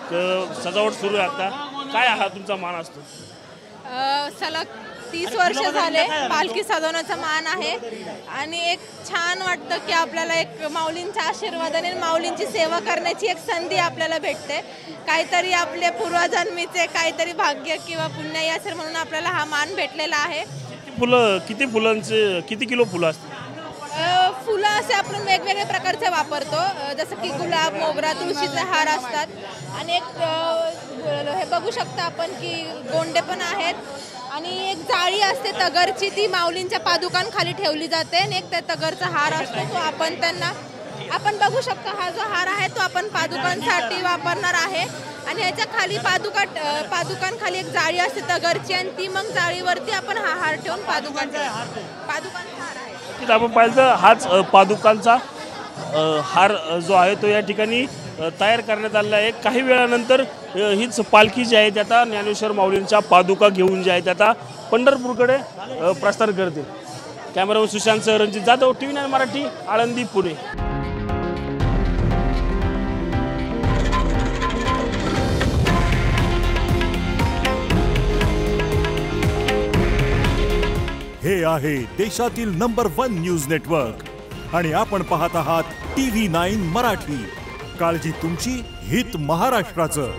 सजावट सुरू आहे आता, काय हा तुमचा मान असतो? सलग 30 वर्ष झाले पालखी सजवण्याचा मान आहे आणि एक छान वाटतं की आपल्याला एक माऊलींच्या आशीर्वादाने माऊलींची सेवा करण्याची एक संधी आपल्याला भेटते. काहीतरी आपले पूर्वजन्मीचे काहीतरी भाग्य किंवा पुण्य असेल म्हणून आपल्याला हा मान भेटलेला आहे. किती फुलांचे किती किलो फुलं असतात? फुलं असे आपण वेगवेगळ्या प्रकारचे वापरतो, जसं की गुलाब, मोगरा, तुळशीचे हार असतात आणि एक हे बघू शकता आपण की गोंडे पण आहेत आणि एक जाळी असते तगरची, ती माऊलींच्या पादुकांखाली ठेवली जाते आणि एक त्या तगरचा हार असतो तो आपण बघू शकता. हा जो हार आहे तो आपण पादुकांसाठी वापरणार आहे आणि ह्याच्या खाली पादुकांखाली एक जाळी असते तगरची आणि ती मग जाळीवरती आपण हा हार ठेवून पादुकांचा हार आहे. आपण पाहिलं तर हाच पादुकांचा हार जो आहे तो या ठिकाणी तयार करण्यात आलेला आहे. काही वेळानंतर हीच पालखी जी आहे ती आता ज्ञानेश्वर माऊलींच्या पादुका घेऊन जी आहे ती आता पंढरपूरकडे प्रस्थान करते. Cameraman Sushant Ranjit Jadhav, TV9 Marathi, Alandi, Pune. हे आहे देशातील नंबर 1 न्यूज नेटवर्क आणि आपण पाहत आहात TV9 मराठी. काळजी तुमची, हित महाराष्ट्राचं.